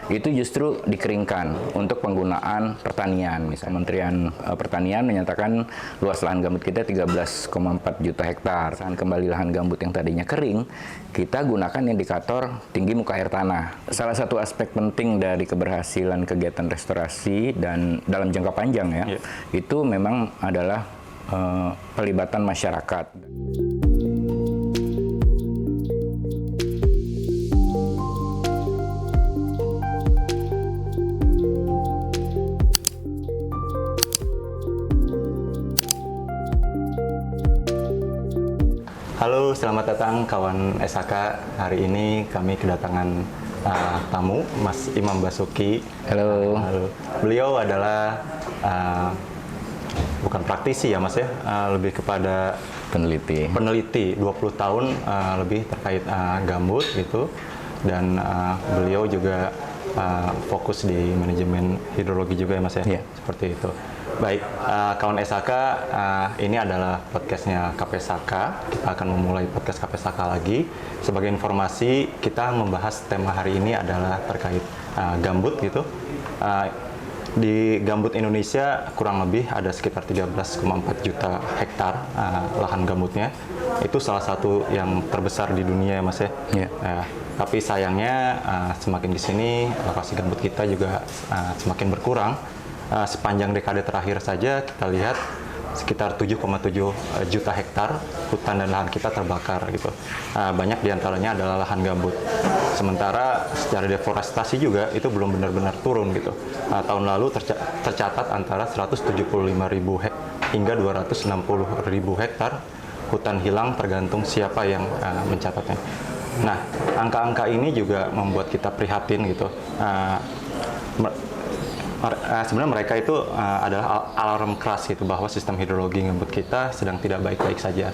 itu justru dikeringkan untuk penggunaan pertanian. Misalnya Kementerian Pertanian menyatakan luas lahan gambut kita 13,4 juta hektar. Saat kembali lahan gambut yang tadinya kering, kita gunakan indikator tinggi muka air tanah. Salah satu aspek penting dari keberhasilan kegiatan restorasi dan dalam jangka panjang ya, itu memang adalah pelibatan masyarakat. Halo, selamat datang kawan SHK. Hari ini kami kedatangan tamu, Mas Imam Basuki. Halo. Beliau adalah bukan praktisi ya Mas ya, lebih kepada peneliti 20 tahun lebih terkait gambut gitu. Dan beliau juga fokus di manajemen hidrologi juga ya Mas ya, seperti itu. Baik, kawan SHK, ini adalah podcastnya KPSHK. Kita akan memulai podcast KPSHK lagi. Sebagai informasi, kita membahas tema hari ini adalah terkait gambut gitu. Di gambut Indonesia kurang lebih ada sekitar 13,4 juta hektar lahan gambutnya. Itu salah satu yang terbesar di dunia ya Mas ya. Tapi sayangnya semakin di sini lokasi gambut kita juga semakin berkurang. Sepanjang dekade terakhir saja kita lihat sekitar 7,7 juta hektar hutan dan lahan kita terbakar gitu. Banyak diantaranya adalah lahan gambut. Sementara secara deforestasi juga itu belum benar-benar turun gitu. Tahun lalu tercatat antara 175.000 hingga 260.000 hektar hutan hilang, tergantung siapa yang mencatatnya. Nah, angka-angka ini juga membuat kita prihatin gitu. Sebenarnya mereka itu adalah alarm keras gitu bahwa sistem hidrologi gambut kita sedang tidak baik-baik saja.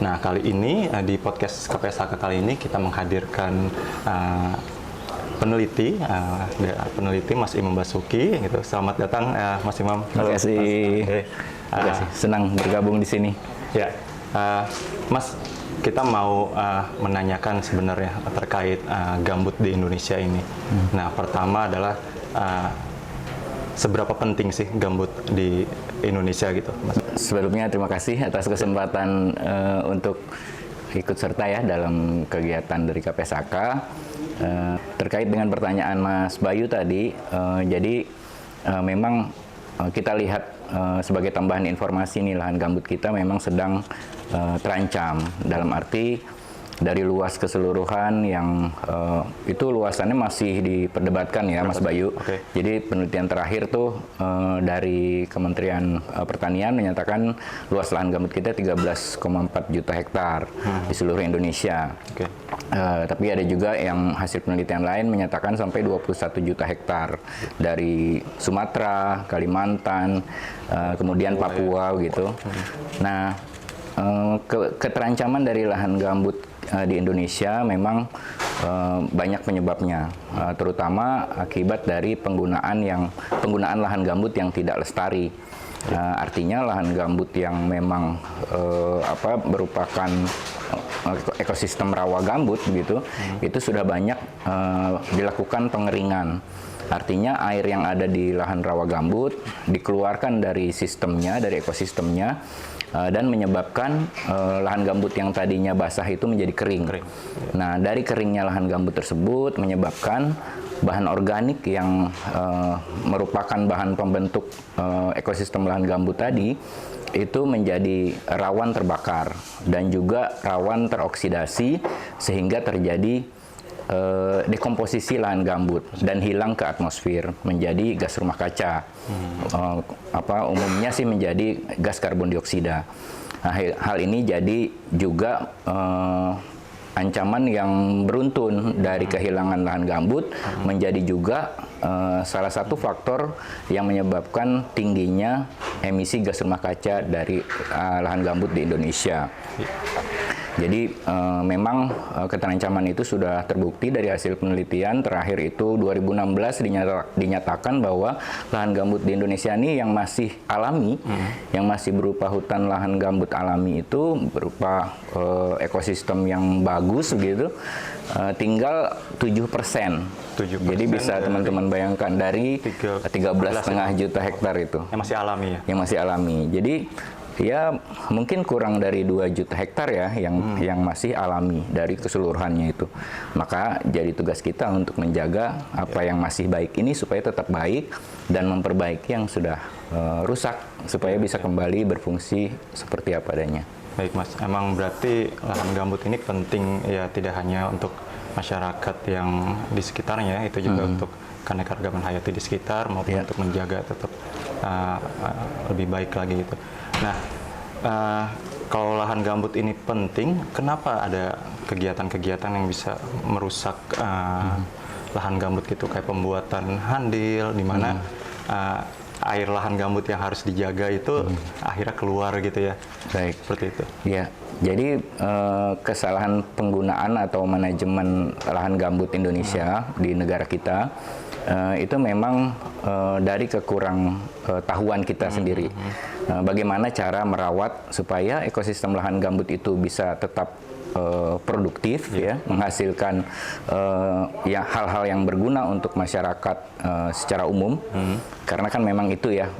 Nah, kali ini di podcast KPSHK kali ini kita menghadirkan peneliti Mas Imam Basuki gitu. Selamat datang Mas Imam. Terima kasih. Senang bergabung di sini. Ya, Mas, kita mau menanyakan sebenarnya terkait gambut di Indonesia ini. Nah, pertama adalah seberapa penting sih gambut di Indonesia gitu, Mas? Sebelumnya terima kasih atas kesempatan untuk ikut serta ya dalam kegiatan dari KPSHK. Terkait dengan pertanyaan Mas Bayu tadi, jadi memang kita lihat sebagai tambahan informasi nih, lahan gambut kita memang sedang terancam, dalam arti dari luas keseluruhan yang itu luasannya masih diperdebatkan ya Mas Bayu. Jadi penelitian terakhir tuh dari Kementerian Pertanian menyatakan luas lahan gambut kita 13,4 juta hektar di seluruh Indonesia. Tapi ada juga yang hasil penelitian lain menyatakan sampai 21 juta hektar dari Sumatera, Kalimantan, kemudian Papua gitu. Nah, keterancaman dari lahan gambut di Indonesia memang banyak penyebabnya, terutama akibat dari penggunaan lahan gambut yang tidak lestari. Artinya lahan gambut yang memang merupakan ekosistem rawa gambut begitu, itu sudah banyak dilakukan pengeringan. Artinya air yang ada di lahan rawa gambut dikeluarkan dari sistemnya, dari ekosistemnya, dan menyebabkan lahan gambut yang tadinya basah itu menjadi kering. Nah, dari keringnya lahan gambut tersebut menyebabkan bahan organik yang merupakan bahan pembentuk ekosistem lahan gambut tadi itu menjadi rawan terbakar dan juga rawan teroksidasi sehingga terjadi dekomposisi lahan gambut dan hilang ke atmosfer menjadi gas rumah kaca. Umumnya sih menjadi gas karbon dioksida. Nah, hal ini jadi juga ancaman yang beruntun dari kehilangan lahan gambut menjadi juga salah satu faktor yang menyebabkan tingginya emisi gas rumah kaca dari lahan gambut di Indonesia. Jadi memang keterancaman itu sudah terbukti dari hasil penelitian terakhir itu 2016 dinyatakan bahwa lahan gambut di Indonesia ini yang masih alami, yang masih berupa hutan lahan gambut alami itu berupa ekosistem yang bagus begitu, tinggal 7%. Jadi bisa teman-teman bayangkan dari 13,5 juta hektar itu yang masih alami ya. Yang masih alami. Jadi ya mungkin kurang dari 2 juta hektar ya yang masih alami dari keseluruhannya itu. Maka jadi tugas kita untuk menjaga apa yang masih baik ini supaya tetap baik dan memperbaiki yang sudah rusak supaya bisa kembali berfungsi seperti apa adanya. Baik Mas, emang berarti lahan gambut ini penting ya, tidak hanya untuk masyarakat yang di sekitarnya, itu juga untuk keanekaragaman hayati di sekitar maupun untuk menjaga tetap lebih baik lagi itu. Nah, kalau lahan gambut ini penting, kenapa ada kegiatan-kegiatan yang bisa merusak lahan gambut gitu, kayak pembuatan handil, di mana air lahan gambut yang harus dijaga itu akhirnya keluar gitu ya? Baik. Seperti itu. Ya, jadi kesalahan penggunaan atau manajemen lahan gambut Indonesia di negara kita itu memang dari kekurang tahuan kita sendiri. Bagaimana cara merawat supaya ekosistem lahan gambut itu bisa tetap produktif, ya, menghasilkan ya hal-hal yang berguna untuk masyarakat secara umum. Karena kan memang itu ya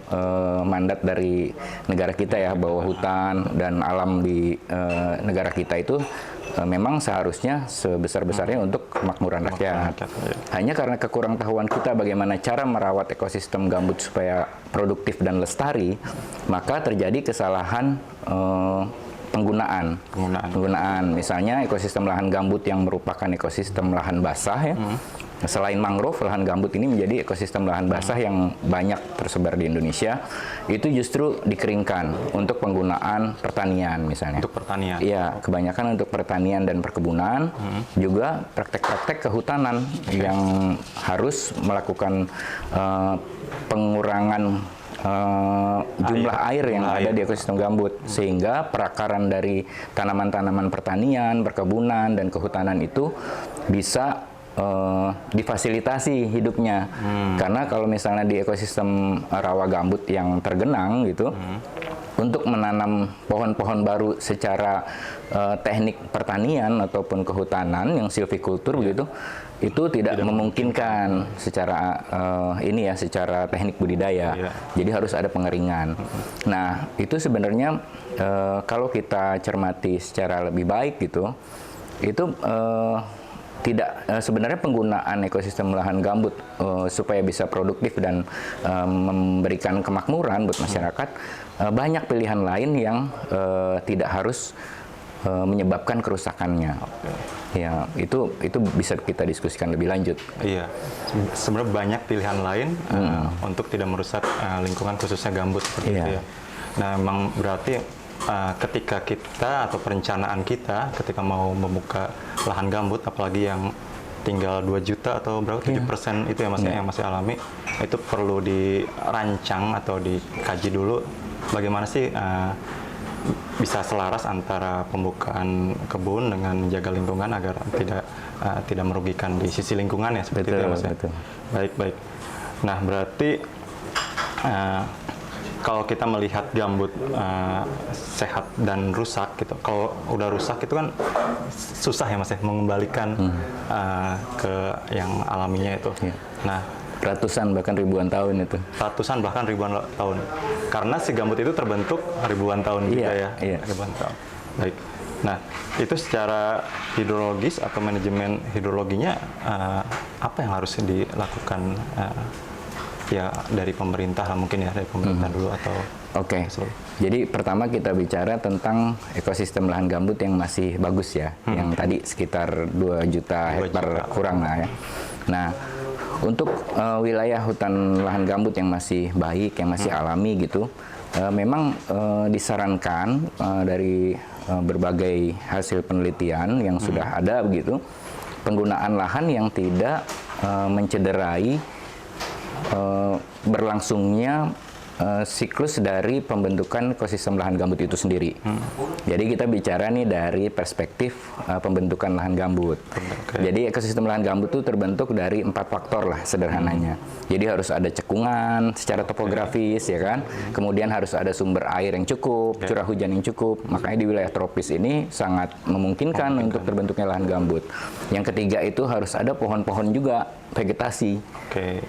mandat dari negara kita ya, bahwa hutan dan alam di negara kita itu memang seharusnya sebesar-besarnya untuk kemakmuran rakyat. Hanya karena kekurangtahuan kita bagaimana cara merawat ekosistem gambut supaya produktif dan lestari, maka terjadi kesalahan penggunaan. Misalnya ekosistem lahan gambut yang merupakan ekosistem lahan basah ya. Selain mangrove, lahan gambut ini menjadi ekosistem lahan basah yang banyak tersebar di Indonesia. Itu justru dikeringkan untuk penggunaan pertanian misalnya. Untuk pertanian? Iya, kebanyakan untuk pertanian dan perkebunan. Juga praktek-praktek kehutanan yang harus melakukan pengurangan jumlah air yang ada di ekosistem gambut, sehingga perakaran dari tanaman-tanaman pertanian, perkebunan, dan kehutanan itu bisa difasilitasi hidupnya. Karena kalau misalnya di ekosistem rawa gambut yang tergenang gitu, untuk menanam pohon-pohon baru secara teknik pertanian ataupun kehutanan yang silvikultur begitu, itu tidak memungkinkan secara ini ya, secara teknik budidaya. Jadi harus ada pengeringan. Nah, itu sebenarnya kalau kita cermati secara lebih baik gitu, itu tidak sebenarnya penggunaan ekosistem lahan gambut supaya bisa produktif dan memberikan kemakmuran buat masyarakat, banyak pilihan lain yang tidak harus menyebabkan kerusakannya. Ya, itu bisa kita diskusikan lebih lanjut. Iya, sebenarnya banyak pilihan lain untuk tidak merusak lingkungan, khususnya gambut seperti itu ya. Nah, memang berarti ketika kita atau perencanaan kita ketika mau membuka lahan gambut, apalagi yang tinggal 2 juta atau berapa 7% itu ya Mas, yang masih alami, itu perlu dirancang atau dikaji dulu bagaimana sih bisa selaras antara pembukaan kebun dengan menjaga lingkungan agar tidak merugikan di sisi lingkungan ya, seperti itu ya Mas. Baik. Nah, berarti kalau kita melihat gambut sehat dan rusak gitu, kalau udah rusak itu kan susah ya Mas ya, mengembalikan ke yang alaminya itu. Nah, ratusan bahkan ribuan tahun itu. Ratusan bahkan ribuan tahun. Karena si gambut itu terbentuk ribuan tahun juga ya. Ribuan tahun. Baik. Nah, itu secara hidrologis atau manajemen hidrologinya apa yang harus dilakukan ya dari pemerintah lah mungkin ya, dari pemerintah dulu atau Oke. Jadi pertama kita bicara tentang ekosistem lahan gambut yang masih bagus ya, yang tadi sekitar 2 juta hektar kurang lah ya. Nah, untuk wilayah hutan lahan gambut yang masih baik, yang masih alami gitu, memang disarankan dari berbagai hasil penelitian yang sudah ada begitu, penggunaan lahan yang tidak mencederai berlangsungnya siklus dari pembentukan ekosistem lahan gambut itu sendiri. Jadi kita bicara nih dari perspektif pembentukan lahan gambut. Jadi ekosistem lahan gambut itu terbentuk dari 4 faktor lah sederhananya. Jadi harus ada cekungan secara topografis ya kan. Kemudian harus ada sumber air yang cukup, curah hujan yang cukup. Makanya di wilayah tropis ini sangat memungkinkan untuk terbentuknya lahan gambut. Yang ketiga itu harus ada pohon-pohon juga, vegetasi.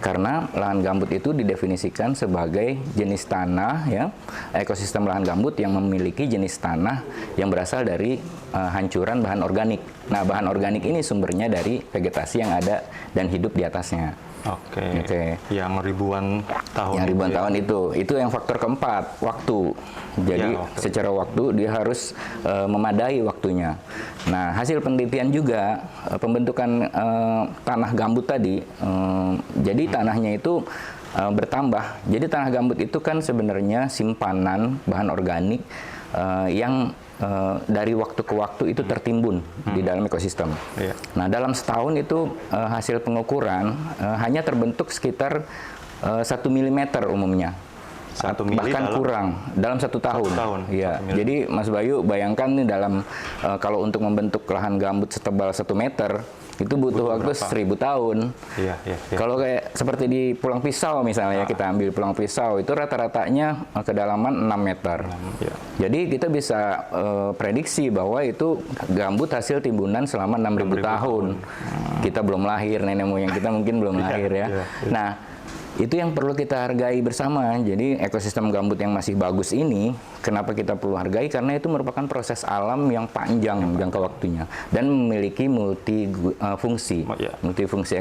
Karena lahan gambut itu didefinisikan sebagai jenis tanah ya, ekosistem lahan gambut yang memiliki jenis tanah yang berasal dari hancuran bahan organik. Nah, bahan organik ini sumbernya dari vegetasi yang ada dan hidup di atasnya. Yang ribuan tahun. Yang ribuan tahun itu yang faktor keempat, waktu. Jadi secara waktu dia harus memadai waktunya. Nah, hasil penelitian juga pembentukan tanah gambut tadi, jadi tanahnya itu bertambah. Jadi tanah gambut itu kan sebenarnya simpanan bahan organik yang dari waktu ke waktu itu tertimbun di dalam ekosistem. Nah, dalam setahun itu hasil pengukuran hanya terbentuk sekitar 1 mm umumnya. Bahkan kurang dalam 1 tahun. Ya, jadi Mas Bayu bayangkan nih dalam kalau untuk membentuk lahan gambut setebal 1 meter itu butuh waktu 1000 tahun. Kalau kayak seperti di Pulang Pisau misalnya, kita ambil Pulang Pisau itu rata-ratanya kedalaman 6 meter. Jadi kita bisa prediksi bahwa itu gambut hasil timbunan selama 6000 tahun. Kita belum lahir, nenek moyang kita mungkin belum lahir ya. Nah, itu yang perlu kita hargai bersama. Jadi ekosistem gambut yang masih bagus ini, kenapa kita perlu hargai? Karena itu merupakan proses alam yang panjang jangka waktunya dan memiliki multifungsi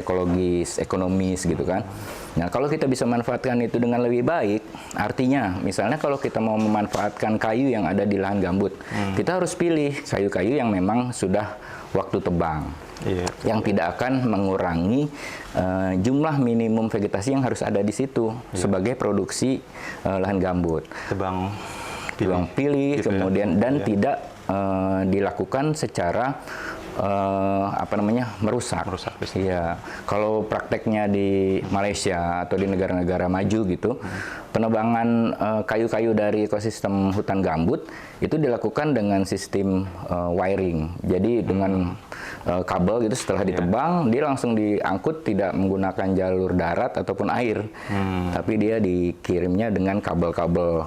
ekologis, ekonomis gitu kan. Nah, kalau kita bisa manfaatkan itu dengan lebih baik, artinya misalnya kalau kita mau memanfaatkan kayu yang ada di lahan gambut, kita harus pilih kayu-kayu yang memang sudah waktu tebang. Yang tidak akan mengurangi jumlah minimum vegetasi yang harus ada di situ sebagai produksi lahan gambut. Tebang pilih kemudian dan tidak dilakukan secara merusak. Iya. Kalau prakteknya di Malaysia atau di negara-negara maju gitu, penebangan kayu-kayu dari ekosistem hutan gambut itu dilakukan dengan sistem wiring. Jadi dengan kabel gitu setelah ditebang, dia langsung diangkut tidak menggunakan jalur darat ataupun air, tapi dia dikirimnya dengan kabel-kabel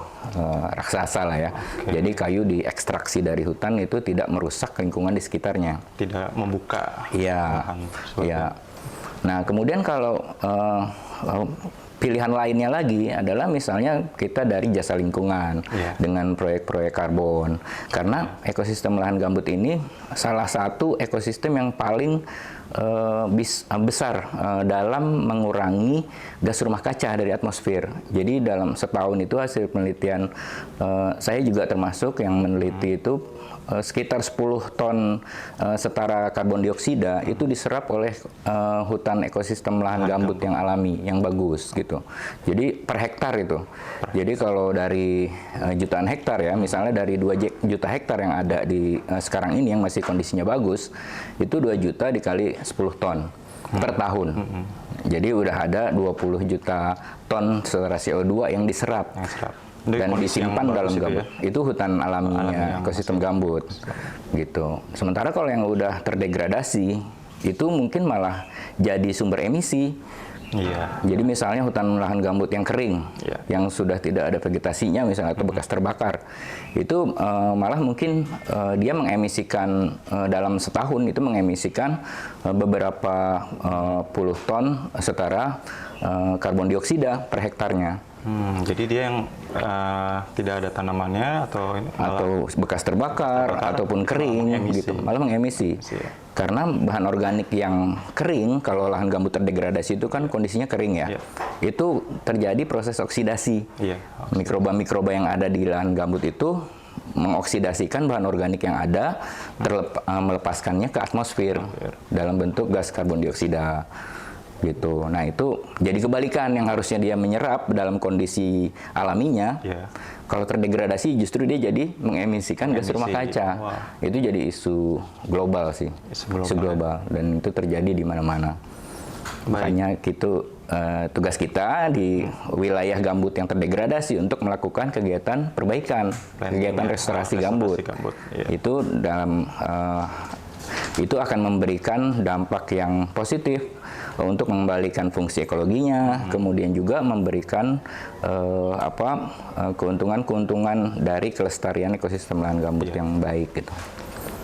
raksasa lah ya. Jadi kayu diekstraksi dari hutan itu tidak merusak lingkungan di sekitarnya. Tidak membuka. Iya. Nah, kemudian kalau pilihan lainnya lagi adalah misalnya kita dari jasa lingkungan dengan proyek-proyek karbon. Karena ekosistem lahan gambut ini salah satu ekosistem yang paling besar dalam mengurangi gas rumah kaca dari atmosfer. Jadi dalam setahun itu hasil penelitian, saya juga termasuk yang meneliti itu, sekitar 10 ton setara karbon dioksida itu diserap oleh hutan ekosistem lahan gambut yang alami, yang bagus gitu. Jadi per hektar itu. Jadi kalau dari jutaan hektar ya, misalnya dari 2 juta hektar yang ada di sekarang ini yang masih kondisinya bagus, itu 2 juta dikali 10 ton per tahun. Jadi udah ada 20 juta ton setara CO2 yang diserap. Dan disimpan dalam gambut. Itu hutan alaminya ekosistem gambut gitu. Sementara kalau yang udah terdegradasi itu mungkin malah jadi sumber emisi. Jadi misalnya hutan lahan gambut yang kering, yang sudah tidak ada vegetasinya misalnya atau bekas terbakar, itu malah mungkin dia mengemisikan dalam setahun itu mengemisikan beberapa puluh ton setara karbon dioksida per hektarnya. Jadi dia yang tidak ada tanamannya atau bekas terbakar ataupun kering gitu, malah mengemisi. Karena bahan organik yang kering, kalau lahan gambut terdegradasi itu kan kondisinya kering ya, itu terjadi proses oksidasi. Mikroba-mikroba yang ada di lahan gambut itu mengoksidasikan bahan organik yang ada, melepaskannya ke atmosfer dalam bentuk gas karbon dioksida. Gitu. Nah, itu jadi kebalikan, yang harusnya dia menyerap dalam kondisi alaminya. Kalau terdegradasi justru dia jadi mengemisikan gas rumah kaca. Itu jadi isu global sih. Isu global dan itu terjadi di mana-mana. Makanya gitu tugas kita di wilayah gambut yang terdegradasi untuk melakukan kegiatan perbaikan, kegiatan restorasi gambut. Iya. Itu itu akan memberikan dampak yang positif untuk mengembalikan fungsi ekologinya, kemudian juga memberikan keuntungan-keuntungan dari kelestarian ekosistem lahan gambut yang baik gitu.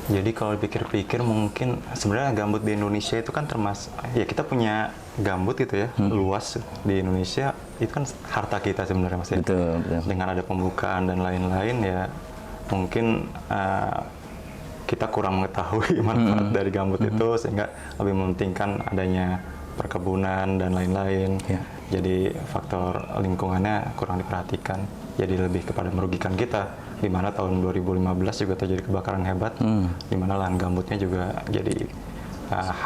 Jadi kalau dipikir-pikir mungkin sebenarnya gambut di Indonesia itu kan termasuk, ya kita punya gambut gitu ya, luas di Indonesia, itu kan harta kita sebenarnya Mas ya. Betul. Dengan ada pembukaan dan lain-lain ya mungkin kita kurang mengetahui manfaat dari gambut itu sehingga lebih mementingkan adanya perkebunan dan lain-lain. Jadi faktor lingkungannya kurang diperhatikan. Jadi lebih kepada merugikan kita. Di mana tahun 2015 juga terjadi kebakaran hebat, di mana lahan gambutnya juga jadi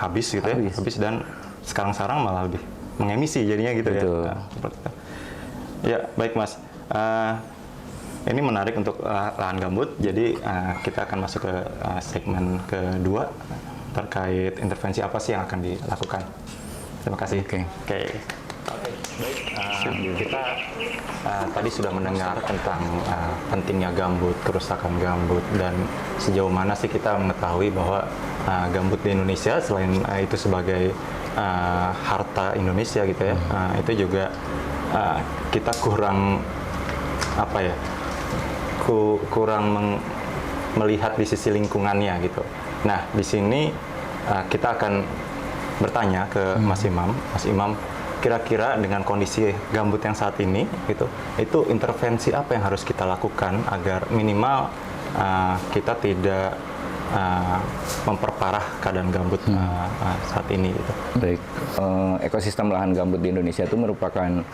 habis gitu ya, habis dan sekarang malah lebih mengemisi jadinya gitu. Betul. Ya. Ya baik Mas, ini menarik untuk lahan gambut. Jadi kita akan masuk ke segmen kedua terkait intervensi apa sih yang akan dilakukan. Terima kasih. Oke. Kita tadi sudah mendengar tentang pentingnya gambut, kerusakan gambut, dan sejauh mana sih kita mengetahui bahwa gambut di Indonesia selain itu sebagai harta Indonesia gitu ya, itu juga kita kurang melihat di sisi lingkungannya gitu. Nah di sini kita akan bertanya ke Mas Imam. Mas Imam, kira-kira dengan kondisi gambut yang saat ini gitu, itu intervensi apa yang harus kita lakukan agar minimal kita tidak memperparah keadaan gambut saat ini gitu. Baik, ekosistem lahan gambut di Indonesia itu merupakan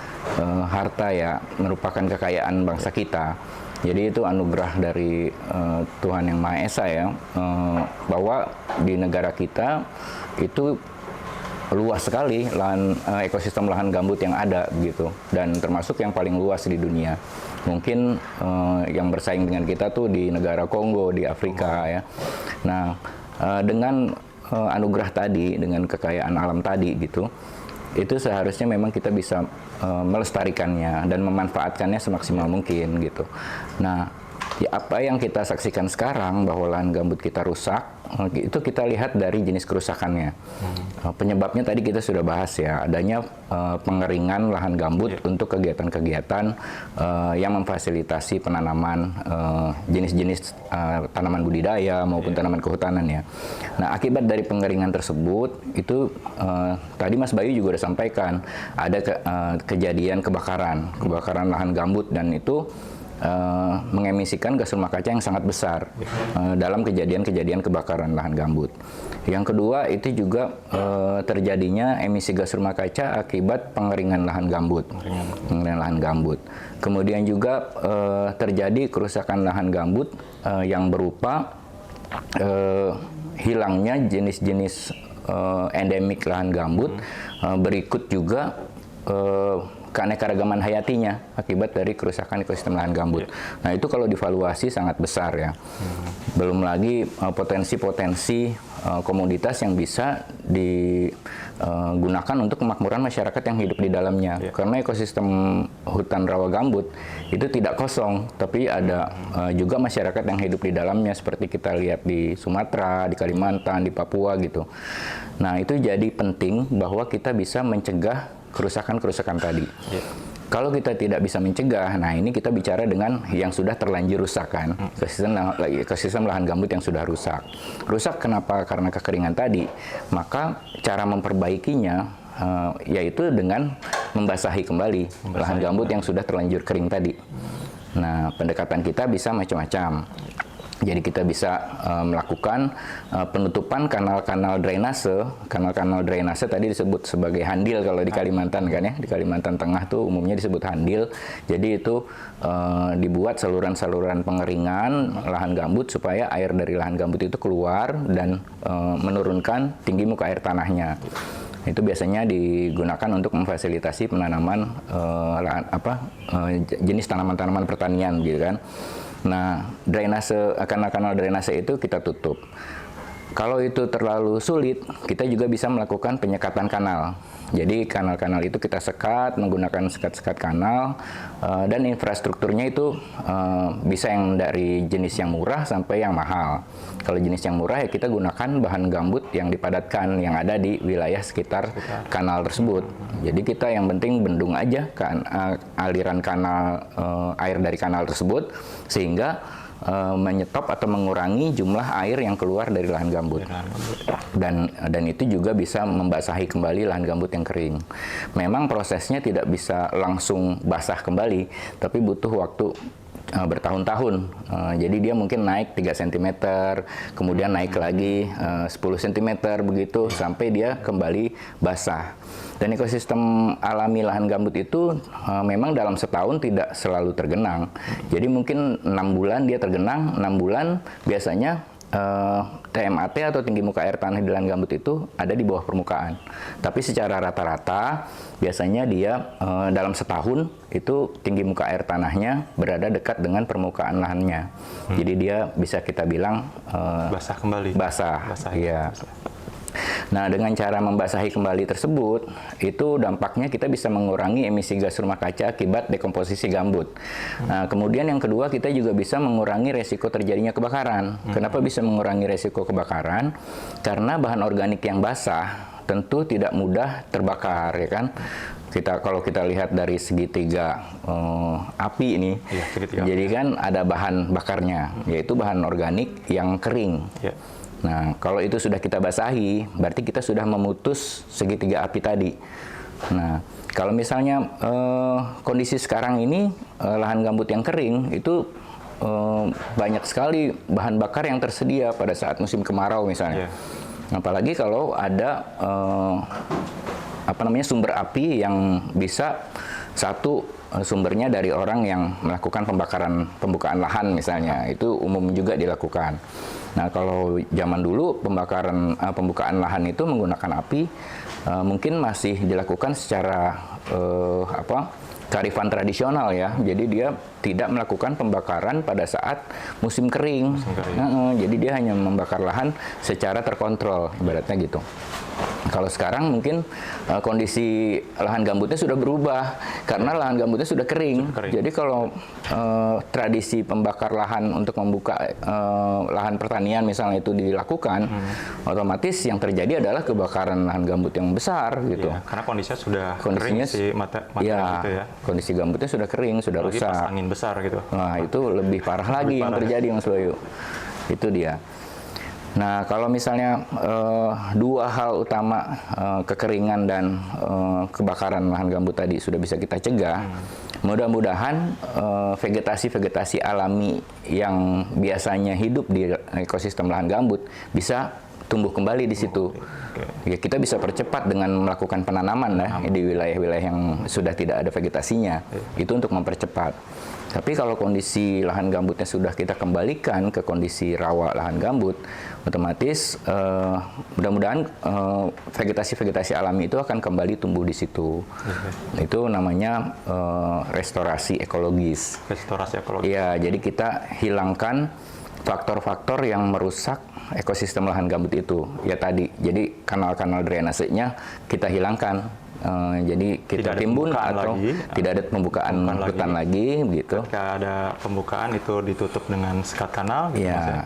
harta ya, merupakan kekayaan bangsa kita. Jadi itu anugerah dari Tuhan Yang Maha Esa ya, bahwa di negara kita itu luas sekali lahan ekosistem lahan gambut yang ada gitu, dan termasuk yang paling luas di dunia. Mungkin yang bersaing dengan kita tuh di negara Kongo di Afrika ya. Nah dengan anugerah tadi, dengan kekayaan alam tadi gitu, itu seharusnya memang kita bisa melestarikannya dan memanfaatkannya semaksimal mungkin gitu. Nah ya, apa yang kita saksikan sekarang bahwa lahan gambut kita rusak, itu kita lihat dari jenis kerusakannya. Penyebabnya tadi kita sudah bahas ya, adanya pengeringan lahan gambut untuk kegiatan-kegiatan yang memfasilitasi penanaman jenis-jenis tanaman budidaya maupun tanaman kehutanan ya. Nah akibat dari pengeringan tersebut itu tadi Mas Bayu juga sudah sampaikan ada kejadian kebakaran lahan gambut, dan itu mengemisikan gas rumah kaca yang sangat besar dalam kejadian-kejadian kebakaran lahan gambut. Yang kedua itu juga terjadinya emisi gas rumah kaca akibat pengeringan lahan gambut. Kemudian juga terjadi kerusakan lahan gambut yang berupa hilangnya jenis-jenis endemik lahan gambut, berikut juga keanekaragaman hayatinya akibat dari kerusakan ekosistem lahan gambut. Nah itu kalau divaluasi sangat besar ya. Belum lagi potensi-potensi komoditas yang bisa digunakan untuk kemakmuran masyarakat yang hidup di dalamnya. Karena ekosistem hutan rawa gambut itu tidak kosong, tapi ada juga masyarakat yang hidup di dalamnya, seperti kita lihat di Sumatera, di Kalimantan, di Papua gitu. Nah itu jadi penting bahwa kita bisa mencegah kerusakan-kerusakan tadi. Kalau kita tidak bisa mencegah, nah ini kita bicara dengan yang sudah terlanjur rusak kan, ekosistem lahan gambut yang sudah rusak. Rusak kenapa? Karena kekeringan tadi. Maka cara memperbaikinya yaitu dengan membasahi kembali lahan gambut yang sudah terlanjur kering tadi. Nah pendekatan kita bisa macam-macam. Jadi kita bisa melakukan penutupan kanal-kanal drainase. Kanal-kanal drainase tadi disebut sebagai handil kalau di Kalimantan kan ya. Di Kalimantan Tengah tuh umumnya disebut handil. Jadi itu dibuat saluran-saluran pengeringan lahan gambut supaya air dari lahan gambut itu keluar dan menurunkan tinggi muka air tanahnya. Itu biasanya digunakan untuk memfasilitasi penanaman jenis tanaman-tanaman pertanian gitu kan. Nah, kanal-kanal drainase itu kita tutup. Kalau itu terlalu sulit, kita juga bisa melakukan penyekatan kanal. Jadi kanal-kanal itu kita sekat menggunakan sekat-sekat kanal, dan infrastrukturnya itu bisa yang dari jenis yang murah sampai yang mahal. Kalau jenis yang murah ya kita gunakan bahan gambut yang dipadatkan yang ada di wilayah sekitar kanal tersebut. Jadi kita yang penting bendung aja kan aliran kanal air dari kanal tersebut sehingga menyetop atau mengurangi jumlah air yang keluar dari lahan gambut. Dan itu juga bisa membasahi kembali lahan gambut yang kering. Memang prosesnya tidak bisa langsung basah kembali, tapi butuh waktu bertahun-tahun. Jadi dia mungkin naik 3 cm, kemudian naik lagi 10 cm begitu sampai dia kembali basah. Dan ekosistem alami lahan gambut itu memang dalam setahun tidak selalu tergenang. Jadi mungkin 6 bulan dia tergenang, 6 bulan biasanya TMAT atau tinggi muka air tanah di lahan gambut itu ada di bawah permukaan. Tapi secara rata-rata biasanya dia dalam setahun itu tinggi muka air tanahnya berada dekat dengan permukaan lahannya. Jadi dia bisa kita bilang basah kembali. Basah, iya. Nah, dengan cara membasahi kembali tersebut, itu dampaknya kita bisa mengurangi emisi gas rumah kaca akibat dekomposisi gambut. Nah, kemudian yang kedua, kita juga bisa mengurangi resiko terjadinya kebakaran. Kenapa bisa mengurangi resiko kebakaran? Karena bahan organik yang basah tentu tidak mudah terbakar, ya kan? Kalau kita lihat dari segitiga api ini, ya, jadi kan ada bahan bakarnya, yaitu bahan organik yang kering. Ya. Nah, kalau itu sudah kita basahi, berarti kita sudah memutus segitiga api tadi. Nah, kalau misalnya kondisi sekarang ini lahan gambut yang kering itu banyak sekali bahan bakar yang tersedia pada saat musim kemarau misalnya. Apalagi kalau ada sumber api yang bisa satu sumbernya dari orang yang melakukan pembukaan lahan misalnya, itu umum juga dilakukan. Nah, kalau zaman dulu pembukaan lahan itu menggunakan api mungkin masih dilakukan secara kearifan tradisional ya. Jadi dia tidak melakukan pembakaran pada saat musim kering. Jadi dia hanya membakar lahan secara terkontrol, ibaratnya gitu. Kalau sekarang mungkin kondisi lahan gambutnya sudah berubah karena lahan gambutnya sudah kering. Jadi kalau tradisi pembakar lahan untuk membuka lahan pertanian misalnya itu dilakukan, otomatis yang terjadi adalah kebakaran lahan gambut yang besar gitu. Ya, karena kondisinya sudah kering si material gitu ya. Kondisi gambutnya sudah kering, sudah rusak. Pas angin besar gitu. Nah, itu lebih parah lagi yang terjadi Mas Bayu. Itu dia. Nah, kalau misalnya dua hal utama kekeringan dan kebakaran lahan gambut tadi sudah bisa kita cegah, mudah-mudahan vegetasi-vegetasi alami yang biasanya hidup di ekosistem lahan gambut bisa tumbuh kembali di situ. Ya, kita bisa percepat dengan melakukan penanaman di wilayah-wilayah yang sudah tidak ada vegetasinya. Itu untuk mempercepat. Tapi kalau kondisi lahan gambutnya sudah kita kembalikan ke kondisi rawa lahan gambut, otomatis mudah-mudahan vegetasi-vegetasi alami itu akan kembali tumbuh di situ. Itu namanya restorasi ekologis. Restorasi ekologis. Iya, jadi kita hilangkan faktor-faktor yang merusak ekosistem lahan gambut itu. Ya tadi, jadi kanal-kanal drainasenya kita hilangkan. Jadi kita timbun atau tidak ada pembukaan hutan lagi begitu. Ketika ada pembukaan itu ditutup dengan sekat kanal gitu, ya.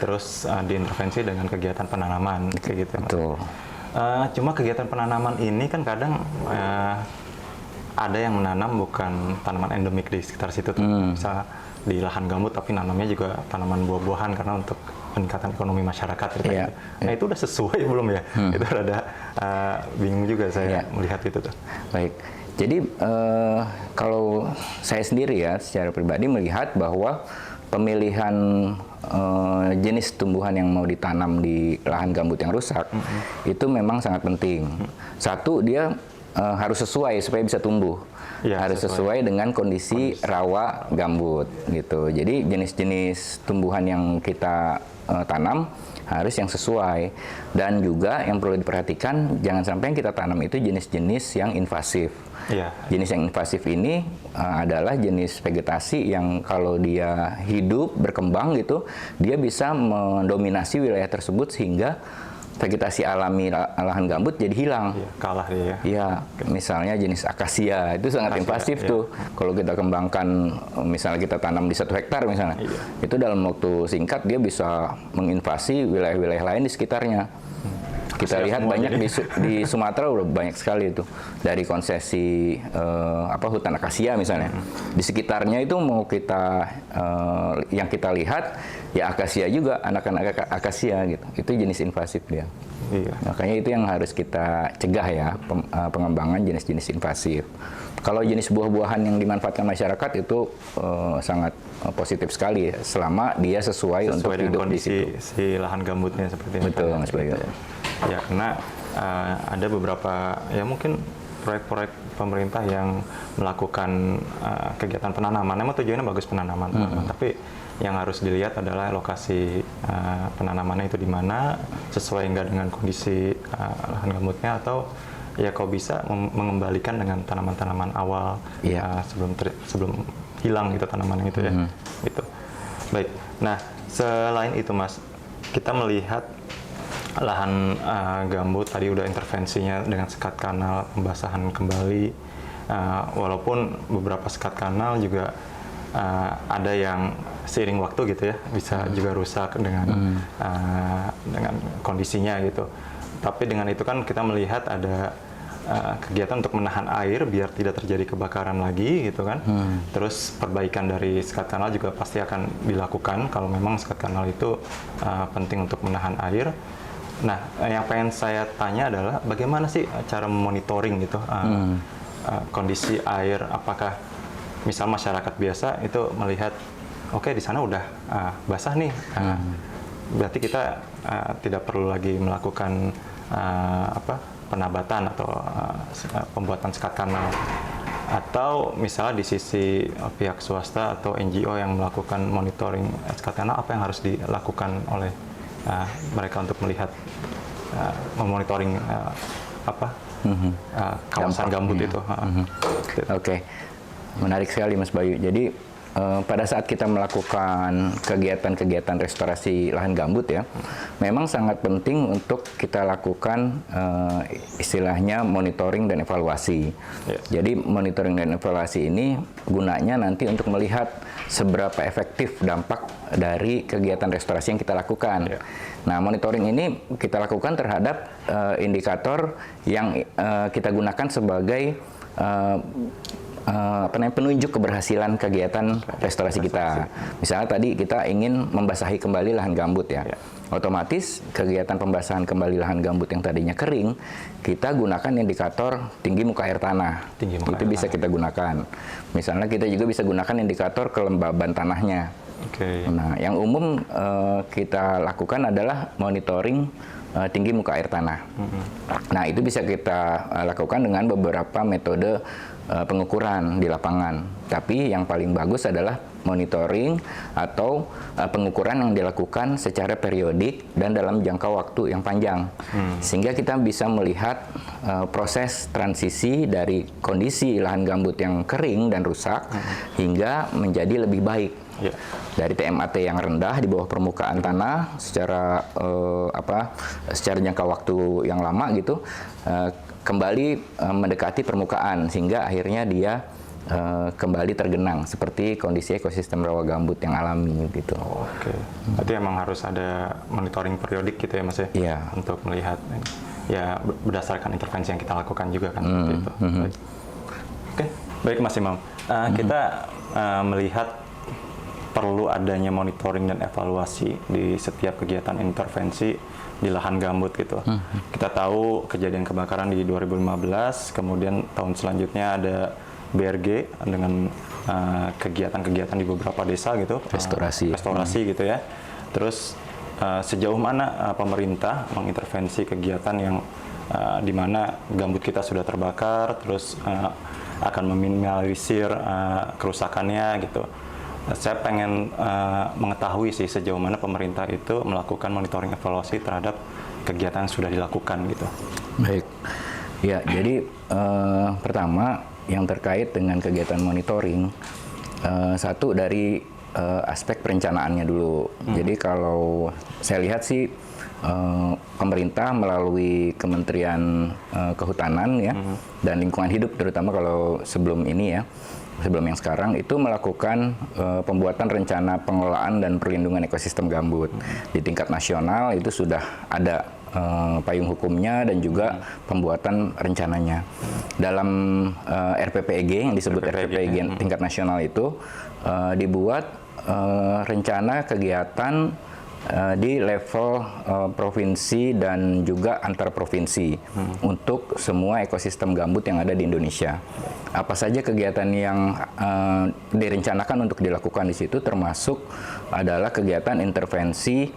Terus diintervensi dengan kegiatan penanaman kayak gitu. Betul. Cuma kegiatan penanaman ini kan kadang ada yang menanam bukan tanaman endemik di sekitar situ tuh. Misalnya di lahan gambut tapi nanamnya juga tanaman buah-buahan karena untuk peningkatan ekonomi masyarakat gitu. Nah, itu udah sesuai belum ya? Itu rada bingung juga saya melihat itu tuh. Baik. Jadi kalau saya sendiri ya secara pribadi melihat bahwa pemilihan jenis tumbuhan yang mau ditanam di lahan gambut yang rusak itu memang sangat penting. Satu, dia harus sesuai supaya bisa tumbuh. Ya, Harus sesuai dengan kondisi rawa gambut gitu. Jadi jenis-jenis tumbuhan yang kita tanam harus yang sesuai. Dan juga yang perlu diperhatikan, jangan sampai yang kita tanam itu jenis-jenis yang invasif. Iya. Jenis yang invasif ini adalah jenis vegetasi yang kalau dia hidup, berkembang gitu, dia bisa mendominasi wilayah tersebut sehingga vegetasi alami lahan gambut jadi hilang. Iya, kalah dia ya. Iya, misalnya jenis akasia itu sangat Akasia, invasif iya. tuh. Kalau kita kembangkan, misalnya kita tanam di 1 hektar misalnya, Iya. itu dalam waktu singkat dia bisa menginvasi wilayah-wilayah lain di sekitarnya. Kita Akasia lihat semua banyak jadi. di Sumatera udah banyak sekali itu dari konsesi hutan akasia misalnya. Di sekitarnya itu mau kita yang kita lihat ya akasia juga, anak-anak akasia gitu. Itu jenis invasif dia. Iya. Makanya itu yang harus kita cegah ya, pengembangan jenis-jenis invasif. Kalau jenis buah-buahan yang dimanfaatkan masyarakat itu sangat positif sekali ya, selama dia sesuai untuk Sesuai dengan hidup di kondisi situ. si lahan gambutnya seperti itu. Betul, Mas Bayu. Ya, karena ada beberapa ya mungkin proyek-proyek pemerintah yang melakukan kegiatan penanaman. Emang tujuannya bagus penanaman, tapi yang harus dilihat adalah lokasi penanamannya itu di mana, sesuai enggak dengan kondisi lahan gambutnya, atau ya kalau bisa mengembalikan dengan tanaman-tanaman awal Iya. sebelum hilang gitu tanaman itu ya. Gitu. Baik. Nah, selain itu Mas, kita melihat lahan gambut tadi udah intervensinya dengan sekat kanal, pembasahan kembali, walaupun beberapa sekat kanal juga ada yang seiring waktu gitu ya bisa juga rusak dengan kondisinya gitu. Tapi dengan itu kan kita melihat ada kegiatan untuk menahan air biar tidak terjadi kebakaran lagi gitu kan. Terus perbaikan dari sekat kanal juga pasti akan dilakukan kalau memang sekat kanal itu penting untuk menahan air. Nah, yang pengen saya tanya adalah bagaimana sih cara monitoring gitu kondisi air? Apakah misal masyarakat biasa itu melihat, oke, di sana udah basah nih, berarti kita tidak perlu lagi melakukan penabatan atau pembuatan sekat kanal. Atau misalnya di sisi pihak swasta atau NGO yang melakukan monitoring sekat kanal, apa yang harus dilakukan oleh mereka untuk melihat memonitoring kawasan gambut itu. Oke, menarik sekali Mas Bayu. Jadi pada saat kita melakukan kegiatan-kegiatan restorasi lahan gambut ya, memang sangat penting untuk kita lakukan istilahnya monitoring dan evaluasi. Jadi monitoring dan evaluasi ini gunanya nanti untuk melihat seberapa efektif dampak dari kegiatan restorasi yang kita lakukan. Nah, monitoring ini kita lakukan terhadap indikator yang kita gunakan sebagai penunjuk keberhasilan kegiatan restorasi kita. Misalnya tadi kita ingin membasahi kembali lahan gambut ya. Otomatis kegiatan pembasahan kembali lahan gambut yang tadinya kering, kita gunakan indikator tinggi muka air tanah. Itu bisa kita gunakan. Misalnya kita juga bisa gunakan indikator kelembaban tanahnya. Nah, yang umum kita lakukan adalah monitoring tinggi muka air tanah. Nah, itu bisa kita lakukan dengan beberapa metode pengukuran di lapangan. Tapi yang paling bagus adalah monitoring atau pengukuran yang dilakukan secara periodik dan dalam jangka waktu yang panjang. Sehingga kita bisa melihat proses transisi dari kondisi lahan gambut yang kering dan rusak hingga menjadi lebih baik. Dari TMAT yang rendah di bawah permukaan tanah secara secara jangka waktu yang lama gitu, kembali mendekati permukaan sehingga akhirnya dia kembali tergenang seperti kondisi ekosistem rawa gambut yang alami gitu. Berarti emang harus ada monitoring periodik gitu ya Mas ya? Iya. Untuk melihat ya berdasarkan intervensi yang kita lakukan juga kan. Gitu. Baik Mas Imam. Kita melihat perlu adanya monitoring dan evaluasi di setiap kegiatan intervensi di lahan gambut gitu. Kita tahu kejadian kebakaran di 2015, kemudian tahun selanjutnya ada BRG dengan kegiatan-kegiatan di beberapa desa gitu, restorasi gitu ya. Terus sejauh mana pemerintah mengintervensi kegiatan yang di mana gambut kita sudah terbakar, terus akan meminimalisir kerusakannya gitu. Saya pengen mengetahui sih sejauh mana pemerintah itu melakukan monitoring evaluasi terhadap kegiatan yang sudah dilakukan gitu. Baik, ya jadi pertama yang terkait dengan kegiatan monitoring, satu dari aspek perencanaannya dulu. Jadi kalau saya lihat sih pemerintah melalui Kementerian Kehutanan ya dan Lingkungan Hidup terutama kalau sebelum ini ya, sebelum yang sekarang itu melakukan pembuatan rencana pengelolaan dan perlindungan ekosistem gambut. Di tingkat nasional itu sudah ada payung hukumnya dan juga pembuatan rencananya. Dalam RPPEG yang disebut RPPEG tingkat nasional itu dibuat rencana kegiatan di level provinsi dan juga antar provinsi untuk semua ekosistem gambut yang ada di Indonesia. Apa saja kegiatan yang direncanakan untuk dilakukan di situ termasuk adalah kegiatan intervensi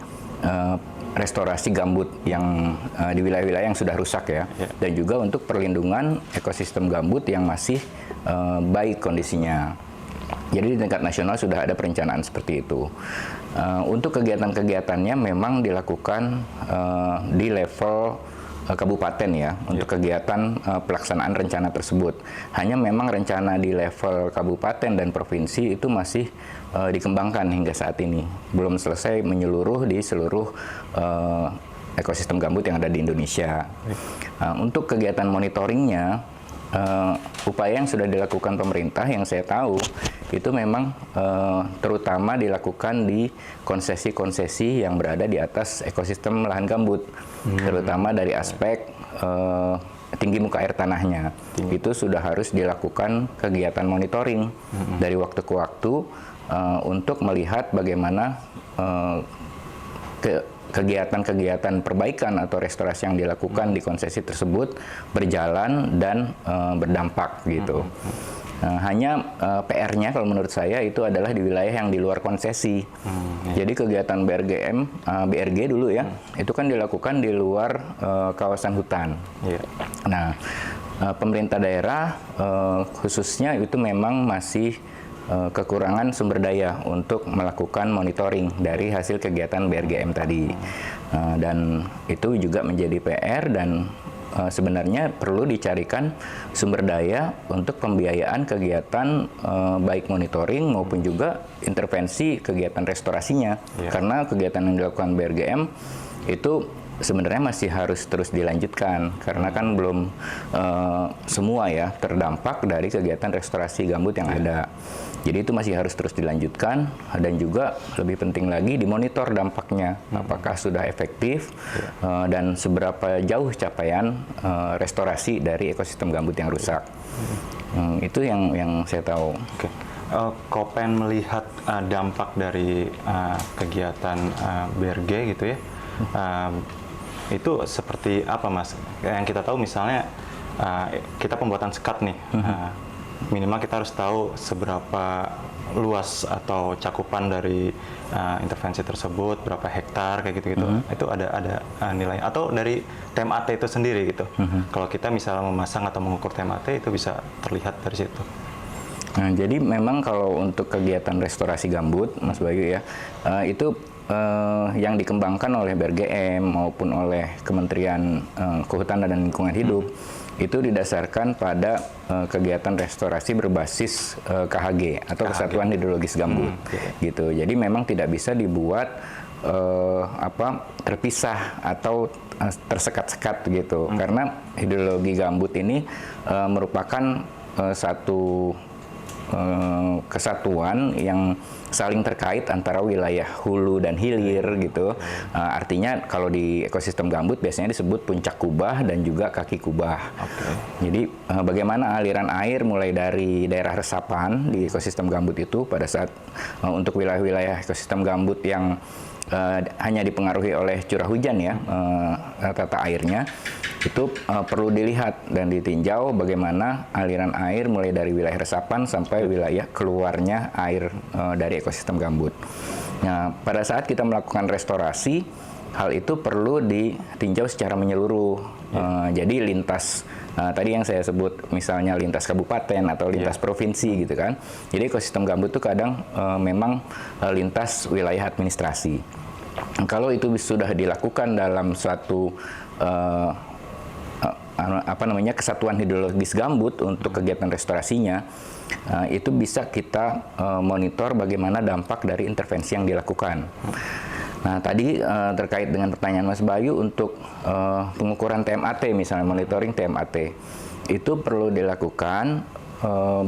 restorasi gambut yang di wilayah-wilayah yang sudah rusak ya, dan juga untuk perlindungan ekosistem gambut yang masih baik kondisinya. Jadi di tingkat nasional sudah ada perencanaan seperti itu. Untuk kegiatan-kegiatannya memang dilakukan di level kabupaten ya, untuk kegiatan pelaksanaan rencana tersebut. Hanya memang rencana di level kabupaten dan provinsi itu masih dikembangkan hingga saat ini. Belum selesai menyeluruh di seluruh ekosistem gambut yang ada di Indonesia. Untuk kegiatan monitoringnya, upaya yang sudah dilakukan pemerintah yang saya tahu itu memang terutama dilakukan di konsesi-konsesi yang berada di atas ekosistem lahan gambut, terutama dari aspek tinggi muka air tanahnya. Itu sudah harus dilakukan kegiatan monitoring dari waktu ke waktu untuk melihat bagaimana kegiatan-kegiatan perbaikan atau restorasi yang dilakukan di konsesi tersebut berjalan dan berdampak gitu. Hanya PR-nya kalau menurut saya itu adalah di wilayah yang di luar konsesi. Jadi kegiatan BRG dulu ya, itu kan dilakukan di luar kawasan hutan. Nah, pemerintah daerah khususnya itu memang masih kekurangan sumber daya untuk melakukan monitoring dari hasil kegiatan BRGM tadi. Dan itu juga menjadi PR dan sebenarnya perlu dicarikan sumber daya untuk pembiayaan kegiatan baik monitoring maupun juga intervensi kegiatan restorasinya. Karena kegiatan yang dilakukan BRGM itu sebenarnya masih harus terus dilanjutkan karena kan belum semua ya terdampak dari kegiatan restorasi gambut yang ada. Jadi itu masih harus terus dilanjutkan dan juga lebih penting lagi dimonitor dampaknya, apakah sudah efektif dan seberapa jauh capaian restorasi dari ekosistem gambut yang rusak. Itu yang saya tahu. Kopen melihat dampak dari kegiatan BRG gitu ya. Itu seperti apa Mas? Yang kita tahu misalnya kita pembuatan sekat nih, minimal kita harus tahu seberapa luas atau cakupan dari intervensi tersebut, berapa hektar kayak gitu-gitu. Itu ada nilai atau dari TMAT itu sendiri gitu. Kalau kita misalnya memasang atau mengukur TMAT itu bisa terlihat dari situ. Nah, jadi memang kalau untuk kegiatan restorasi gambut, Mas Bayu ya, itu yang dikembangkan oleh BRGM maupun oleh Kementerian Kehutanan dan Lingkungan Hidup itu didasarkan pada kegiatan restorasi berbasis KHG atau Kesatuan Hidrologis Gambut, gitu. Jadi memang tidak bisa dibuat terpisah atau tersekat-sekat gitu, karena hidrologi gambut ini merupakan satu kesatuan yang saling terkait antara wilayah hulu dan hilir gitu. Artinya kalau di ekosistem gambut biasanya disebut puncak kubah dan juga kaki kubah. Jadi bagaimana aliran air mulai dari daerah resapan di ekosistem gambut itu pada saat untuk wilayah-wilayah ekosistem gambut yang hanya dipengaruhi oleh curah hujan ya, tata airnya itu perlu dilihat dan ditinjau bagaimana aliran air mulai dari wilayah resapan sampai wilayah keluarnya air dari ekosistem gambut. Nah, pada saat kita melakukan restorasi, hal itu perlu ditinjau secara menyeluruh. Jadi lintas tadi yang saya sebut misalnya lintas kabupaten atau lintas provinsi gitu kan. Jadi ekosistem gambut itu kadang memang lintas wilayah administrasi. Kalau itu sudah dilakukan dalam suatu kesatuan hidrologis gambut untuk kegiatan restorasinya, itu bisa kita monitor bagaimana dampak dari intervensi yang dilakukan. Nah, tadi terkait dengan pertanyaan Mas Bayu untuk pengukuran TMAT, misalnya monitoring TMAT, itu perlu dilakukan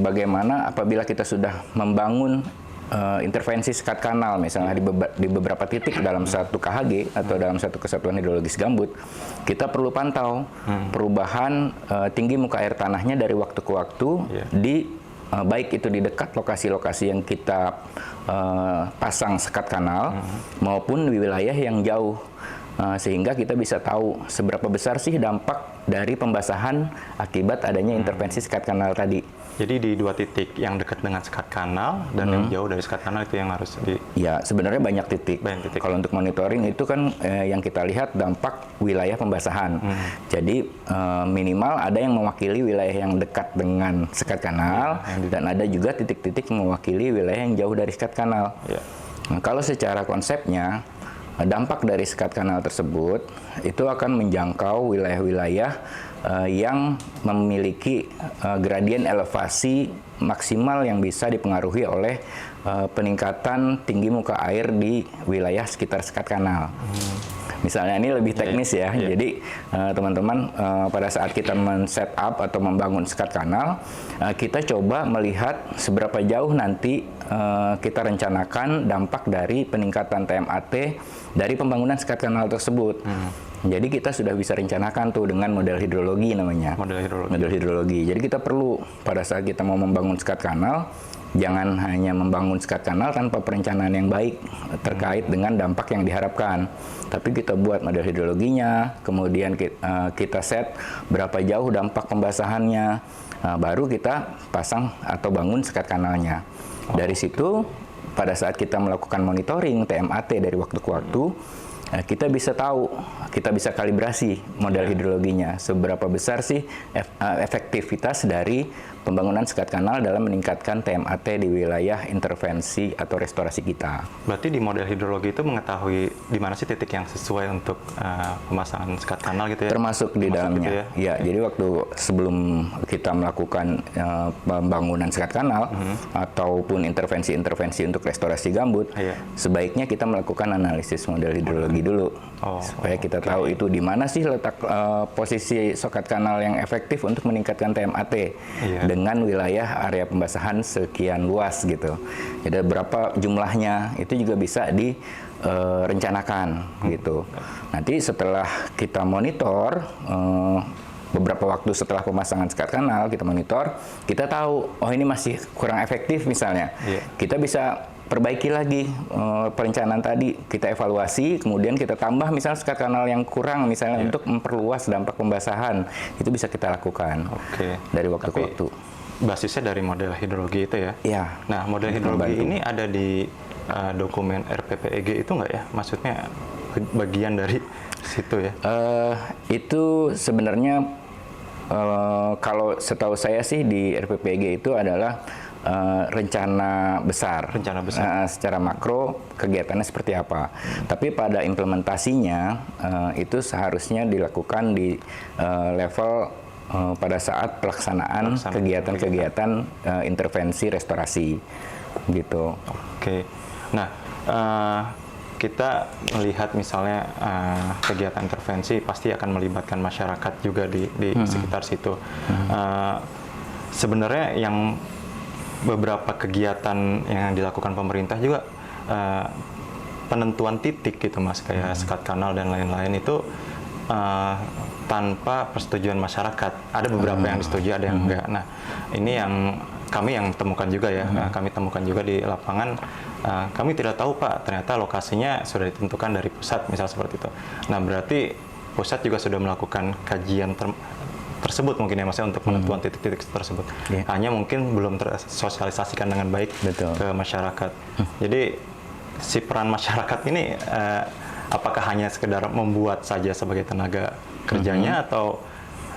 bagaimana apabila kita sudah membangun intervensi sekat kanal, misalnya di beberapa titik dalam satu KHG atau dalam satu kesatuan hidrologis gambut, kita perlu pantau perubahan tinggi muka air tanahnya dari waktu ke waktu baik itu di dekat lokasi-lokasi yang kita pasang sekat kanal maupun di wilayah yang jauh, sehingga kita bisa tahu seberapa besar sih dampak dari pembasahan akibat adanya intervensi sekat kanal tadi. Jadi di 2 titik, yang dekat dengan sekat kanal dan yang jauh dari sekat kanal itu yang harus di... Ya, sebenarnya banyak titik. Kalau untuk monitoring itu kan yang kita lihat dampak wilayah pembasahan. Jadi minimal ada yang mewakili wilayah yang dekat dengan sekat kanal, dan ada juga titik-titik mewakili wilayah yang jauh dari sekat kanal. Nah, kalau secara konsepnya, dampak dari sekat kanal tersebut itu akan menjangkau wilayah-wilayah yang memiliki gradien elevasi maksimal yang bisa dipengaruhi oleh peningkatan tinggi muka air di wilayah sekitar sekat kanal. Misalnya ini lebih teknis ya. Jadi teman-teman pada saat kita men-set up atau membangun sekat kanal, kita coba melihat seberapa jauh nanti kita rencanakan dampak dari peningkatan TMAT dari pembangunan sekat kanal tersebut. Jadi kita sudah bisa rencanakan tuh dengan model hidrologi namanya. Model hidrologi. Jadi kita perlu pada saat kita mau membangun sekat kanal, jangan hanya membangun sekat kanal tanpa perencanaan yang baik terkait dengan dampak yang diharapkan. Tapi kita buat model hidrologinya, kemudian kita set berapa jauh dampak pembasahannya, baru kita pasang atau bangun sekat kanalnya. Dari situ, pada saat kita melakukan monitoring TMAT dari waktu ke waktu, kita bisa tahu, kita bisa kalibrasi model hidrologinya, seberapa besar sih efektivitas dari pembangunan sekat kanal dalam meningkatkan TMAT di wilayah intervensi atau restorasi kita. Berarti di model hidrologi itu mengetahui di mana sih titik yang sesuai untuk pemasangan sekat kanal gitu ya? Termasuk di dalamnya. Gitu ya? Jadi waktu sebelum kita melakukan pembangunan sekat kanal ataupun intervensi-intervensi untuk restorasi gambut, sebaiknya kita melakukan analisis model hidrologi dulu, supaya kita tahu itu di mana sih letak posisi sekat kanal yang efektif untuk meningkatkan TMAT dengan wilayah area pembasahan sekian luas gitu. Jadi berapa jumlahnya itu juga bisa direncanakan gitu. Nanti setelah kita monitor beberapa waktu setelah pemasangan sekat kanal, kita monitor, kita tahu oh ini masih kurang efektif misalnya. Kita bisa perbaiki lagi perencanaan tadi, kita evaluasi, kemudian kita tambah misalnya sekat kanal yang kurang misalnya untuk memperluas dampak pembasahan. Itu bisa kita lakukan dari waktu ke waktu. Basisnya dari model hidrologi itu ya? Iya. Nah, model hidrologi ini ada di dokumen RPPEG itu nggak ya? Maksudnya bagian dari situ ya? Itu sebenarnya kalau setahu saya sih di RPPEG itu adalah rencana besar. Secara makro kegiatannya seperti apa. Tapi pada implementasinya itu seharusnya dilakukan di level pada saat pelaksanaan kegiatan-kegiatan intervensi restorasi gitu. Nah, kita melihat misalnya kegiatan intervensi pasti akan melibatkan masyarakat juga di sekitar situ. Sebenarnya yang beberapa kegiatan yang dilakukan pemerintah juga penentuan titik gitu Mas, kayak sekat kanal dan lain-lain itu tanpa persetujuan masyarakat. Ada beberapa yang disetujui, ada yang enggak. Nah, ini yang kami temukan juga ya. Kami temukan juga di lapangan. Kami tidak tahu Pak, ternyata lokasinya sudah ditentukan dari pusat, misal seperti itu. Nah, berarti pusat juga sudah melakukan kajian tersebut mungkin ya Mas, untuk penentuan titik-titik tersebut. Hanya mungkin belum tersosialisasikan dengan baik ke masyarakat. Jadi si peran masyarakat ini apakah hanya sekedar membuat saja sebagai tenaga kerjanya atau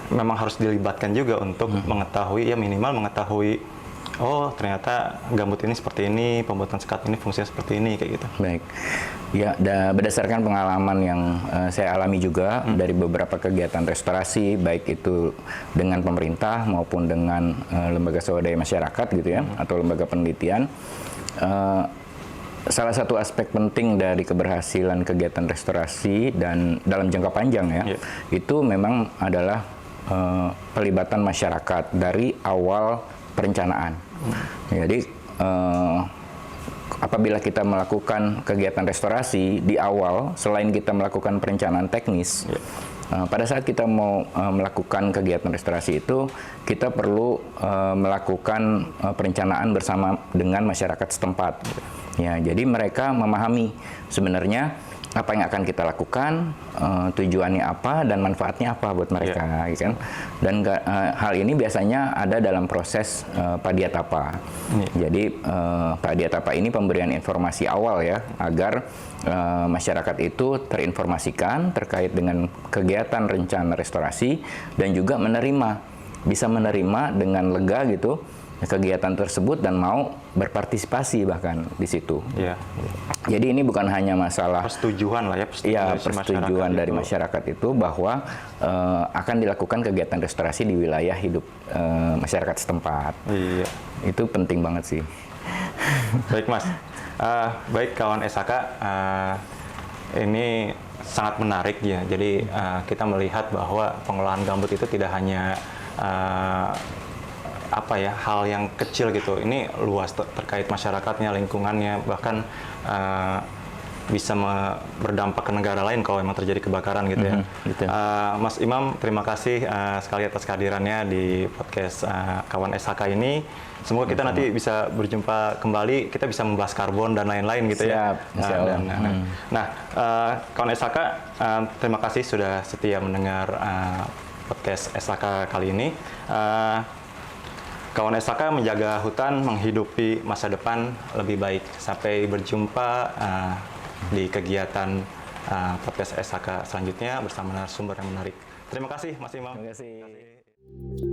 memang harus dilibatkan juga untuk mengetahui, ya minimal mengetahui, oh ternyata gambut ini seperti ini, pembuatan sekat ini fungsinya seperti ini, kayak gitu. Baik, ya berdasarkan pengalaman yang saya alami juga dari beberapa kegiatan restorasi, baik itu dengan pemerintah maupun dengan lembaga swadaya masyarakat gitu ya, atau lembaga penelitian. Salah satu aspek penting dari keberhasilan kegiatan restorasi dan dalam jangka panjang ya, itu memang adalah pelibatan masyarakat dari awal perencanaan. Jadi apabila kita melakukan kegiatan restorasi di awal, selain kita melakukan perencanaan teknis, pada saat kita mau melakukan kegiatan restorasi itu, kita perlu melakukan perencanaan bersama dengan masyarakat setempat. Ya, jadi mereka memahami sebenarnya apa yang akan kita lakukan, tujuannya apa, dan manfaatnya apa buat mereka, kan? Dan hal ini biasanya ada dalam proses padiatapa. Jadi padiatapa ini pemberian informasi awal ya, agar masyarakat itu terinformasikan terkait dengan kegiatan rencana restorasi dan juga bisa menerima dengan lega gitu kegiatan tersebut dan mau berpartisipasi bahkan di situ. Jadi ini bukan hanya masalah persetujuan lah ya, persetujuan dari masyarakat itu bahwa akan dilakukan kegiatan restorasi di wilayah hidup masyarakat setempat. Itu penting banget sih. Baik Mas, baik kawan SHK, ini sangat menarik ya. Jadi kita melihat bahwa pengolahan gambut itu tidak hanya hal yang kecil gitu. Ini luas terkait masyarakatnya, lingkungannya, bahkan bisa berdampak ke negara lain kalau memang terjadi kebakaran gitu ya. Mas Imam, terima kasih sekali atas kehadirannya di podcast Kawan SHK ini. Semoga kita nanti bisa berjumpa kembali, kita bisa membahas karbon dan lain-lain gitu ya. Kawan SHK, terima kasih sudah setia mendengar podcast SHK kali ini. Kawan SHK menjaga hutan, menghidupi masa depan lebih baik. Sampai berjumpa di kegiatan podcast SHK selanjutnya bersama narasumber yang menarik. Terima kasih Mas Imam. Terima kasih.